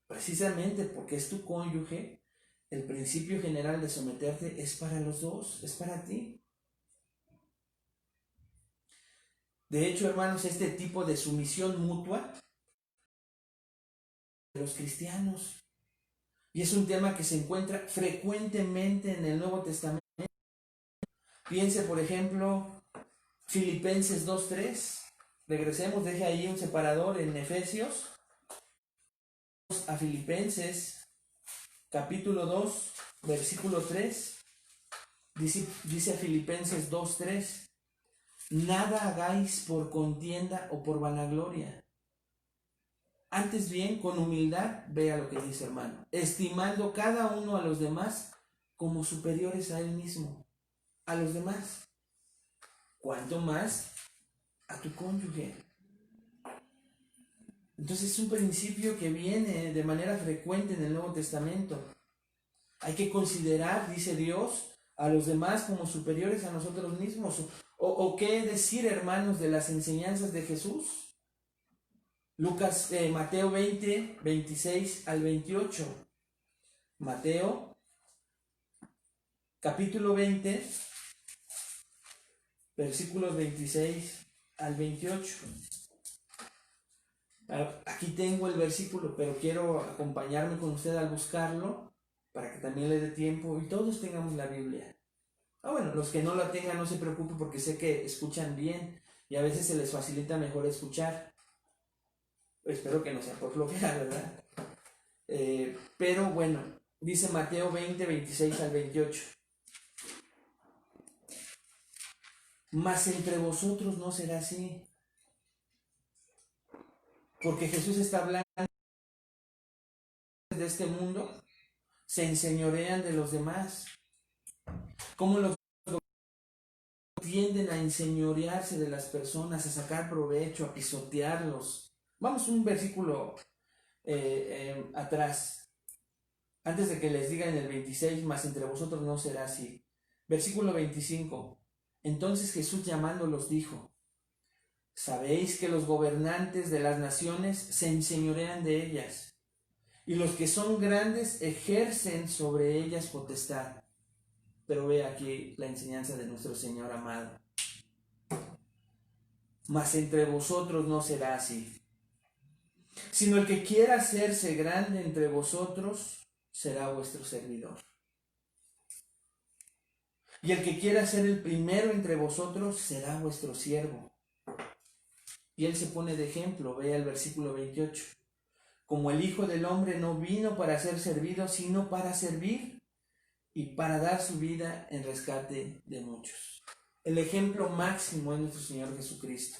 precisamente porque es tu cónyuge, el principio general de someterte es para los dos, es para ti. De hecho, hermanos, este tipo de sumisión mutua de los cristianos, y es un tema que se encuentra frecuentemente en el Nuevo Testamento. Piense, por ejemplo, Filipenses 2:3. Regresemos, deje ahí un separador en Efesios. A Filipenses, capítulo 2, versículo 3. Dice a Filipenses 2:3. Nada hagáis por contienda o por vanagloria. Antes bien, con humildad, vea lo que dice, hermano, estimando cada uno a los demás como superiores a él mismo, a los demás. ¿Cuánto más a tu cónyuge? Entonces es un principio que viene de manera frecuente en el Nuevo Testamento. Hay que considerar, dice Dios, a los demás como superiores a nosotros mismos. ¿O qué decir, hermanos, de las enseñanzas de Jesús? Mateo 20, 26 al 28. Mateo, capítulo 20, versículos 26 al 28. Aquí tengo el versículo, pero quiero acompañarme con usted al buscarlo para que también le dé tiempo y todos tengamos la Biblia. Bueno, los que no la tengan no se preocupen porque sé que escuchan bien y a veces se les facilita mejor escuchar. Espero que no sea por flojera, ¿verdad? Pero bueno, dice Mateo 20, 26 al 28. Mas entre vosotros no será así. Porque Jesús está hablando de este mundo, se enseñorean de los demás. Cómo los tienden a enseñorearse de las personas, a sacar provecho, a pisotearlos. Vamos un versículo atrás. Antes de que les diga en el 26, mas entre vosotros no será así. Versículo 25. Entonces Jesús llamándolos dijo, sabéis que los gobernantes de las naciones se enseñorean de ellas, y los que son grandes ejercen sobre ellas potestad. Pero ve aquí la enseñanza de nuestro Señor amado. Mas entre vosotros no será así, sino el que quiera hacerse grande entre vosotros será vuestro servidor. Y el que quiera ser el primero entre vosotros será vuestro siervo. Y él se pone de ejemplo, vea el versículo 28. Como el Hijo del Hombre no vino para ser servido, sino para servir y para dar su vida en rescate de muchos. El ejemplo máximo es nuestro Señor Jesucristo.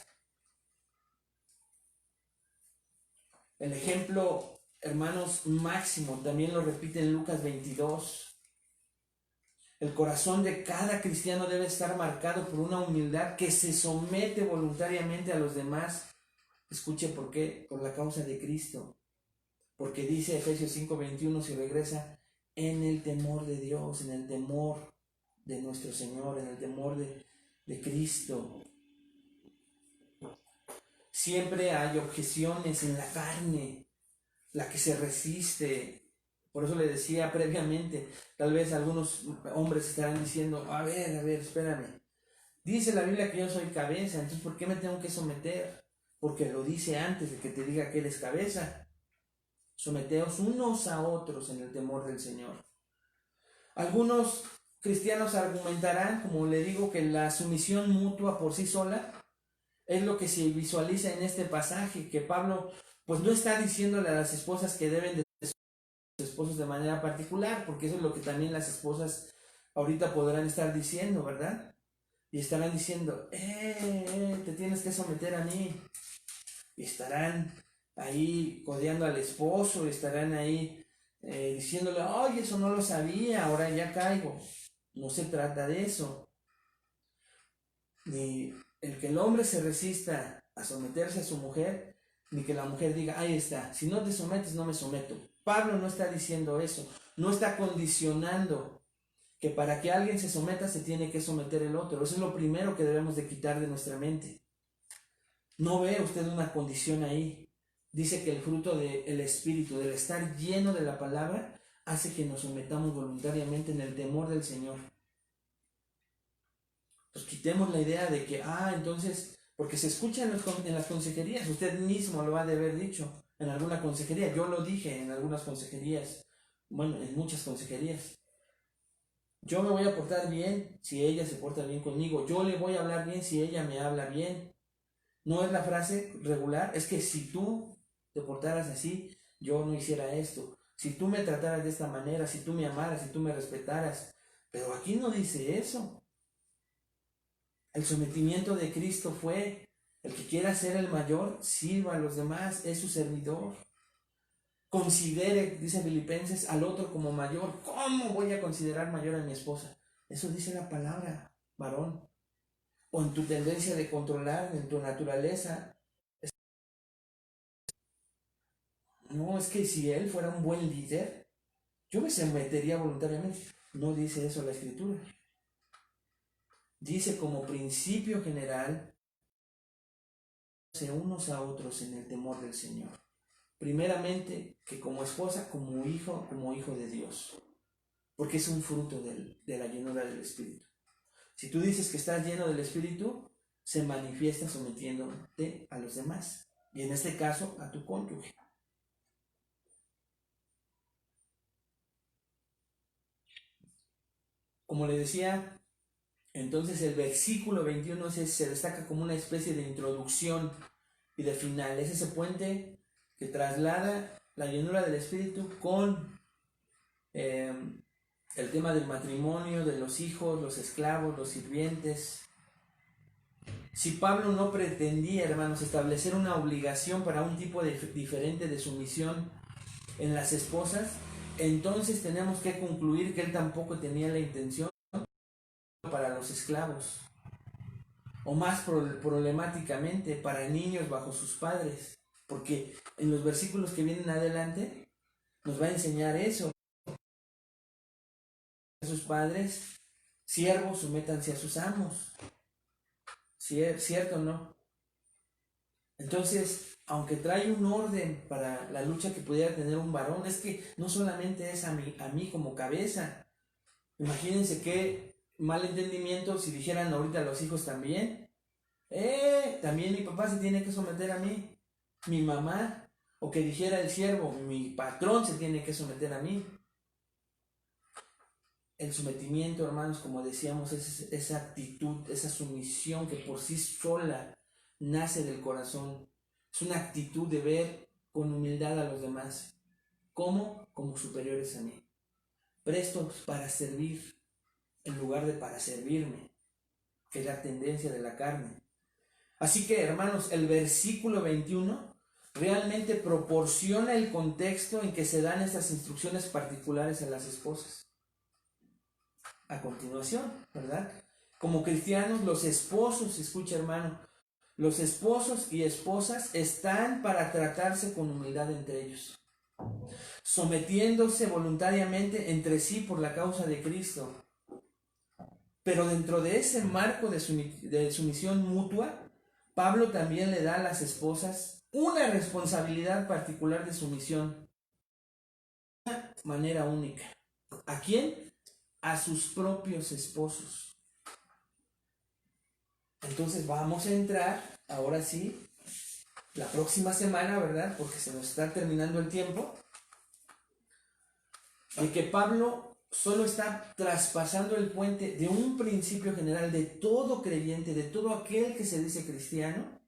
El ejemplo, hermanos, máximo, también lo repite en Lucas 22. El corazón de cada cristiano debe estar marcado por una humildad que se somete voluntariamente a los demás. Escuche por qué, por la causa de Cristo. Porque dice Efesios 5:21, si regresa, en el temor de Dios, en el temor de nuestro Señor, en el temor de Cristo. Siempre hay objeciones en la carne, la que se resiste. Por eso le decía previamente, tal vez algunos hombres estarán diciendo, a ver, espérame. Dice la Biblia que yo soy cabeza, entonces ¿por qué me tengo que someter? Porque lo dice antes de que te diga que eres cabeza. Someteos unos a otros en el temor del Señor. Algunos cristianos argumentarán, como le digo, que la sumisión mutua por sí sola es lo que se visualiza en este pasaje, que Pablo pues no está diciéndole a las esposas que deben de ser sus esposos de manera particular, porque eso es lo que también las esposas ahorita podrán estar diciendo, ¿verdad? Y estarán diciendo, te tienes que someter a mí. Y estarán ahí codeando al esposo, estarán ahí diciéndole, oye, eso no lo sabía, ahora ya caigo. No se trata de eso. Ni el que el hombre se resista a someterse a su mujer, ni que la mujer diga, ahí está, si no te sometes, no me someto. Pablo no está diciendo eso. No está condicionando que para que alguien se someta se tiene que someter el otro. Eso es lo primero que debemos de quitar de nuestra mente. No ve usted una condición ahí. Dice que el fruto del Espíritu, del estar lleno de la palabra, hace que nos sometamos voluntariamente en el temor del Señor. Pues quitemos la idea de que, entonces, porque se escucha en las consejerías, usted mismo lo ha de haber dicho en alguna consejería, yo lo dije en algunas consejerías, bueno, en muchas consejerías. Yo me voy a portar bien si ella se porta bien conmigo, yo le voy a hablar bien si ella me habla bien. No es la frase regular, es que si tú te portaras así, yo no hiciera esto. Si tú me trataras de esta manera, si tú me amaras, si tú me respetaras. Pero aquí no dice eso. El sometimiento de Cristo fue: el que quiera ser el mayor, sirva a los demás, es su servidor. Considere, dice Filipenses, al otro como mayor. ¿Cómo voy a considerar mayor a mi esposa? Eso dice la palabra, varón. O en tu tendencia de controlar, en tu naturaleza. No, es que si él fuera un buen líder, yo me sometería voluntariamente. No dice eso la Escritura. Dice como principio general, unos a otros en el temor del Señor. Primeramente, que como esposa, como hijo de Dios. Porque es un fruto de la llenura del Espíritu. Si tú dices que estás lleno del Espíritu, se manifiesta sometiéndote a los demás. Y en este caso, a tu cónyuge. Como le decía, entonces el versículo 21 se destaca como una especie de introducción y de final. Es ese puente que traslada la llenura del Espíritu con el tema del matrimonio, de los hijos, los esclavos, los sirvientes. Si Pablo no pretendía, hermanos, establecer una obligación para un tipo diferente de sumisión en las esposas, entonces tenemos que concluir que él tampoco tenía la intención para los esclavos, o más problemáticamente para niños bajo sus padres, porque en los versículos que vienen adelante nos va a enseñar eso. A sus padres, siervos, sométanse a sus amos. ¿Cierto o no? Entonces, aunque trae un orden para la lucha que pudiera tener un varón, es que no solamente es a mí como cabeza. Imagínense qué mal entendimiento si dijeran ahorita a los hijos también. También mi papá se tiene que someter a mí, mi mamá. O que dijera el siervo, mi patrón se tiene que someter a mí. El sometimiento, hermanos, como decíamos, es esa actitud, esa sumisión que por sí sola nace del corazón. Es una actitud de ver con humildad a los demás. ¿Cómo? Como superiores a mí. Prestos para servir en lugar de para servirme, que es la tendencia de la carne. Así que, hermanos, el versículo 21 realmente proporciona el contexto en que se dan estas instrucciones particulares a las esposas. A continuación, ¿verdad? Como cristianos, los esposos, escucha hermano, los esposos y esposas están para tratarse con humildad entre ellos, sometiéndose voluntariamente entre sí por la causa de Cristo. Pero dentro de ese marco de sumisión mutua, Pablo también le da a las esposas una responsabilidad particular de sumisión, de una manera única. ¿A quién? A sus propios esposos. Entonces vamos a entrar, ahora sí, la próxima semana, ¿verdad? Porque se nos está terminando el tiempo. En que Pablo solo está traspasando el puente de un principio general de todo creyente, de todo aquel que se dice cristiano,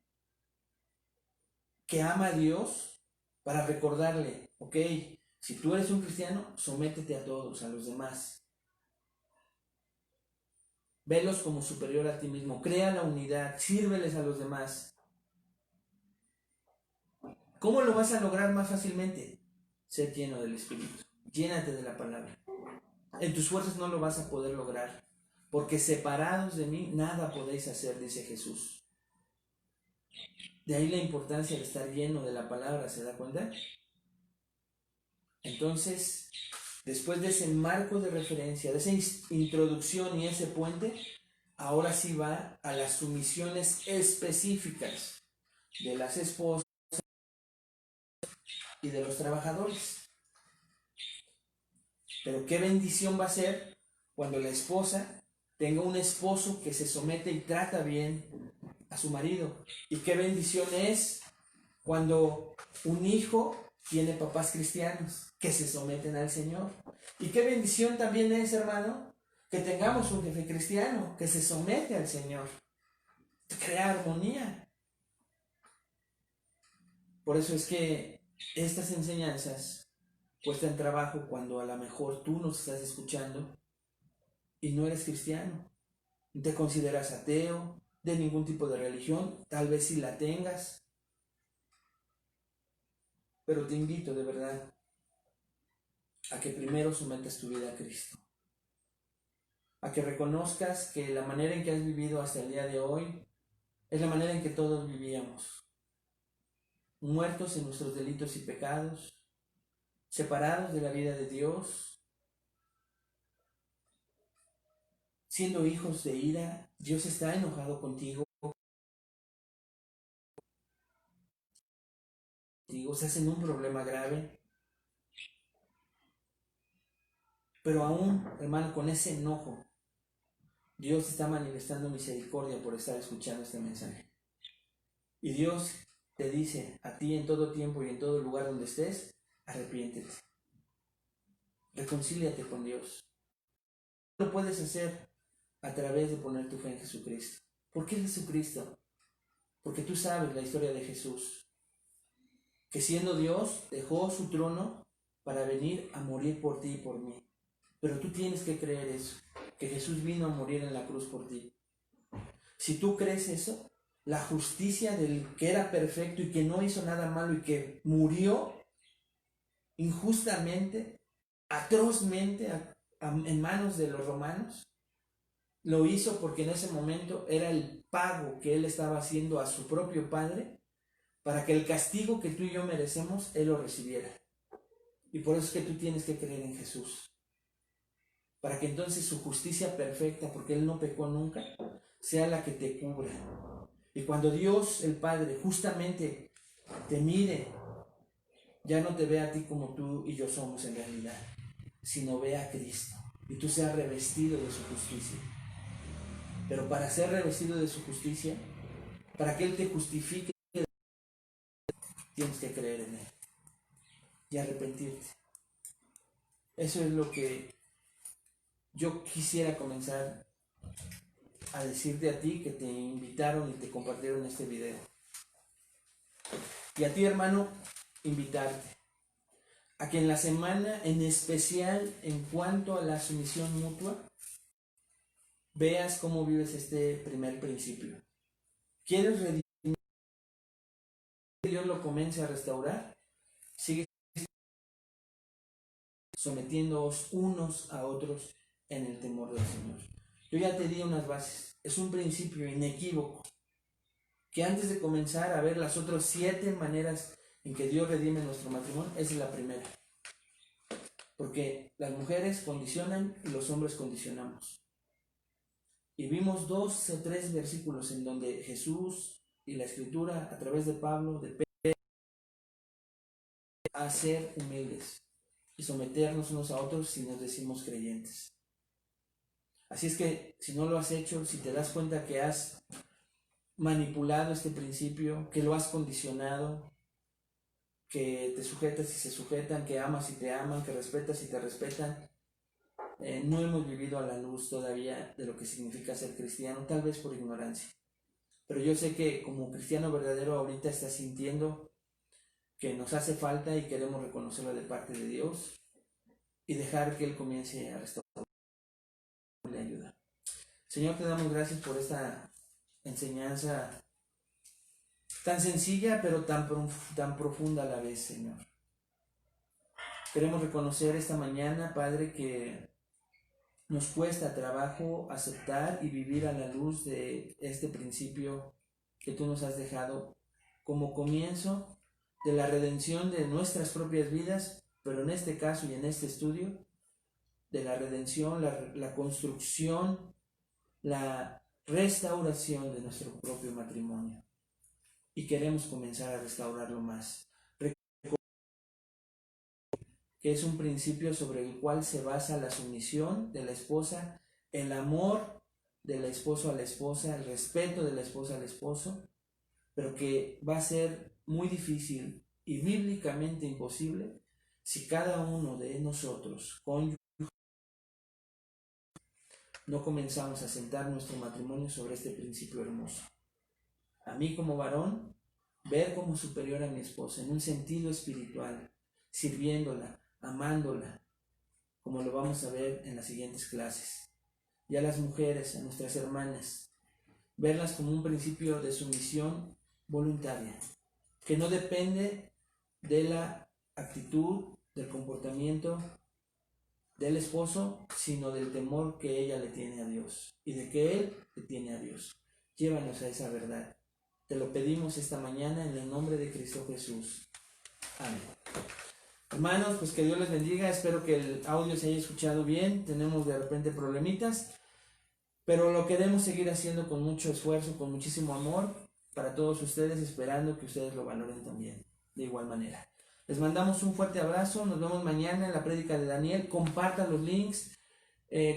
que ama a Dios, para recordarle, ok, si tú eres un cristiano, sométete a todos, a los demás. Velos como superior a ti mismo, crea la unidad, sírveles a los demás. ¿Cómo lo vas a lograr más fácilmente? Ser lleno del Espíritu, llénate de la palabra. En tus fuerzas no lo vas a poder lograr, porque separados de mí nada podéis hacer, dice Jesús. De ahí la importancia de estar lleno de la palabra, ¿se da cuenta? Entonces, después de ese marco de referencia, de esa introducción y ese puente, ahora sí va a las sumisiones específicas de las esposas y de los trabajadores. Pero qué bendición va a ser cuando la esposa tenga un esposo que se somete y trata bien a su marido. Y qué bendición es cuando un hijo tiene papás cristianos que se someten al Señor. Y qué bendición también es, hermano, que tengamos un jefe cristiano que se somete al Señor. Crea armonía. Por eso es que estas enseñanzas cuestan trabajo cuando a lo mejor tú nos estás escuchando y no eres cristiano. No te consideras ateo, de ningún tipo de religión, tal vez si la tengas. Pero te invito de verdad a que primero sometas tu vida a Cristo. A que reconozcas que la manera en que has vivido hasta el día de hoy es la manera en que todos vivíamos. Muertos en nuestros delitos y pecados, separados de la vida de Dios, siendo hijos de ira. Dios está enojado contigo. Estás en un problema grave. Pero aún, hermano, con ese enojo, Dios está manifestando misericordia por estar escuchando este mensaje. Y Dios te dice a ti en todo tiempo y en todo lugar donde estés, arrepiéntete. Reconcíliate con Dios. Lo puedes hacer a través de poner tu fe en Jesucristo. ¿Por qué Jesucristo? Porque tú sabes la historia de Jesús, que siendo Dios dejó su trono para venir a morir por ti y por mí. Pero tú tienes que creer eso, que Jesús vino a morir en la cruz por ti. Si tú crees eso, la justicia del que era perfecto y que no hizo nada malo y que murió injustamente, atrozmente en manos de los romanos, lo hizo porque en ese momento era el pago que él estaba haciendo a su propio Padre para que el castigo que tú y yo merecemos, él lo recibiera. Y por eso es que tú tienes que creer en Jesús. Para que entonces su justicia perfecta, porque él no pecó nunca, sea la que te cubra. Y cuando Dios, el Padre, justamente te mire, ya no te ve a ti como tú y yo somos en realidad, sino ve a Cristo. Y tú seas revestido de su justicia. Pero para ser revestido de su justicia, para que Él te justifique, tienes que creer en Él y arrepentirte. Eso es lo que yo quisiera comenzar a decirte a ti que te invitaron y te compartieron este video. Y a ti, hermano, invitarte a que en la semana, en especial en cuanto a la sumisión mutua, veas cómo vives este primer principio. ¿Quieres redimir? Dios lo comience a restaurar. Sigue sometiéndoos unos a otros en el temor del Señor. Yo ya te di unas bases. Es un principio inequívoco que antes de comenzar a ver las otras 7 maneras en que Dios redime nuestro matrimonio, esa es la primera. Porque las mujeres condicionan y los hombres condicionamos. Y vimos 2 o 3 versículos en donde Jesús y la Escritura, a través de Pablo, de Pedro, a ser humildes y someternos unos a otros si nos decimos creyentes. Así es que si no lo has hecho, si te das cuenta que has manipulado este principio, que lo has condicionado, que te sujetas y se sujetan, que amas y te aman, que respetas y te respetan, no hemos vivido a la luz todavía de lo que significa ser cristiano, tal vez por ignorancia. Pero yo sé que como cristiano verdadero ahorita estás sintiendo que nos hace falta y queremos reconocerlo de parte de Dios y dejar que Él comience a restaurar y ayuda. Señor, te damos gracias por esta enseñanza tan sencilla pero tan profunda a la vez, Señor. Queremos reconocer esta mañana, Padre, que nos cuesta trabajo aceptar y vivir a la luz de este principio que tú nos has dejado como comienzo de la redención de nuestras propias vidas, pero en este caso y en este estudio, de la redención, la construcción, la restauración de nuestro propio matrimonio. Y queremos comenzar a restaurarlo más. Que es un principio sobre el cual se basa la sumisión de la esposa, el amor del esposo a la esposa, el respeto de la esposa al esposo, pero que va a ser muy difícil y bíblicamente imposible si cada uno de nosotros, cónyuges, no comenzamos a sentar nuestro matrimonio sobre este principio hermoso. A mí como varón, ver como superior a mi esposa en un sentido espiritual, sirviéndola, amándola, como lo vamos a ver en las siguientes clases. Y a las mujeres, a nuestras hermanas, verlas como un principio de sumisión voluntaria, que no depende de la actitud, del comportamiento del esposo, sino del temor que ella le tiene a Dios y de que él le tiene a Dios. Llévanos a esa verdad. Te lo pedimos esta mañana en el nombre de Cristo Jesús. Amén. Hermanos, pues que Dios les bendiga. Espero que el audio se haya escuchado bien. Tenemos de repente problemitas, pero lo queremos seguir haciendo con mucho esfuerzo, con muchísimo amor para todos ustedes, esperando que ustedes lo valoren también de igual manera. Les mandamos un fuerte abrazo. Nos vemos mañana en la prédica de Daniel. Compartan los links,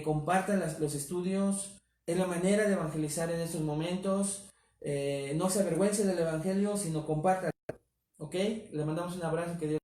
compartan los estudios. Es la manera de evangelizar en estos momentos. No se avergüence del evangelio, sino compártanlo. ¿Ok? Les mandamos un abrazo. Que Dios